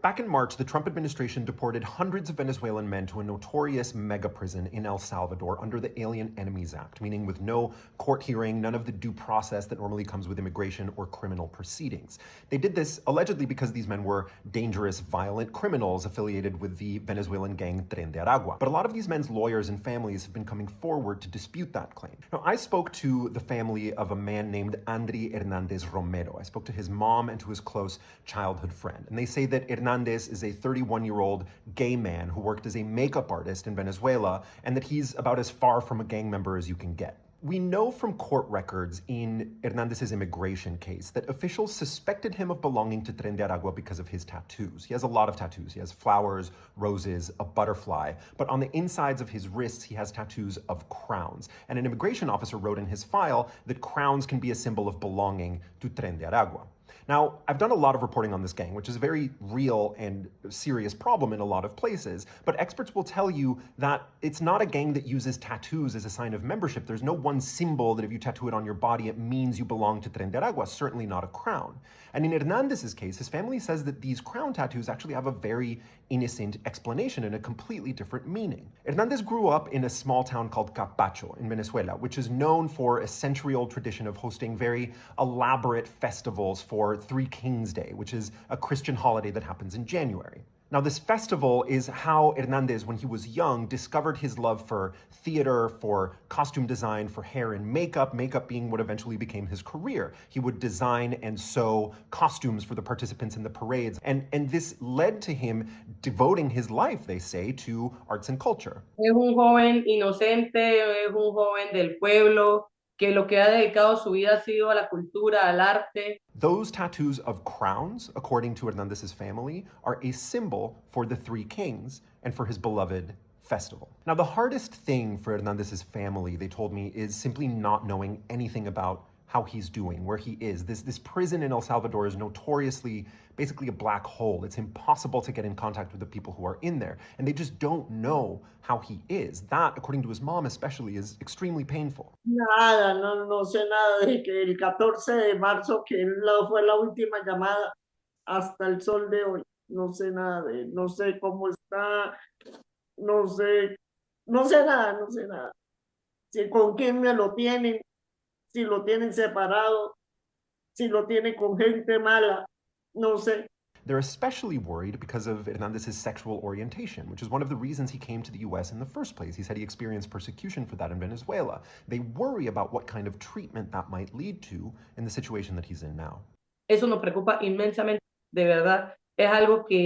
Back in March, the Trump administration deported hundreds of Venezuelan men to a notorious mega prison in El Salvador under the Alien Enemies Act, meaning with no court hearing, none of the due process that normally comes with immigration or criminal proceedings. They did this allegedly because these men were dangerous, violent criminals affiliated with the Venezuelan gang Tren de Aragua. But a lot of these men's lawyers and families have been coming forward to dispute that claim. Now, I spoke to the family of a man named Andri Hernandez Romero. I spoke to his mom and to his close childhood friend, and they say that Hernandez is a 31-year-old gay man who worked as a makeup artist in Venezuela, and that he's about as far from a gang member as you can get. We know from court records in Hernandez's immigration case that officials suspected him of belonging to Tren de Aragua because of his tattoos. He has a lot of tattoos. He has flowers, roses, a butterfly. But on the insides of his wrists, he has tattoos of crowns. And an immigration officer wrote in his file that crowns can be a symbol of belonging to Tren de Aragua. Now, I've done a lot of reporting on this gang, which is a very real and serious problem in a lot of places, but experts will tell you that it's not a gang that uses tattoos as a sign of membership. There's no one symbol that if you tattoo it on your body, it means you belong to Tren de Aragua, certainly not a crown. And in Hernandez's case, his family says that these crown tattoos actually have a very innocent explanation and a completely different meaning. Hernandez grew up in a small town called Capacho in Venezuela, which is known for a century-old tradition of hosting very elaborate festivals for Three Kings Day, which is a Christian holiday that happens in January. Now, this festival is how Hernandez, when he was young, discovered his love for theater, for costume design, for hair and makeup being what eventually became his career. He would design and sew costumes for the participants in the parades, and this led to him devoting his life, they say, to arts and culture. Es un joven inocente, es un joven del pueblo, que lo que ha dedicado su vida ha sido a la cultura, al arte. Those tattoos of crowns, according to Hernandez's family, are a symbol for the Three Kings and for his beloved festival. Now, the hardest thing for Hernandez's family, they told me, is simply not knowing anything about how he's doing, where he is. This prison in El Salvador is notoriously basically a black hole. It's impossible to get in contact with the people who are in there, and they just don't know how he is. That, according to his mom especially, is extremely painful. Nada, no sé nada de que el 14 de marzo, que fue la última llamada, hasta el sol de hoy. No sé nada de él, no sé cómo está, no sé, no sé nada, no sé nada. Si con quién me lo tienen, si lo tienen separado, si lo tienen con gente mala, no sé. They're especially worried because of Hernandez's sexual orientation, which is one of the reasons he came to the U.S. in the first place. He said he experienced persecution for that in Venezuela. They worry about what kind of treatment that might lead to in the situation that he's in now. Eso nos preocupa inmensamente, de verdad. Es algo que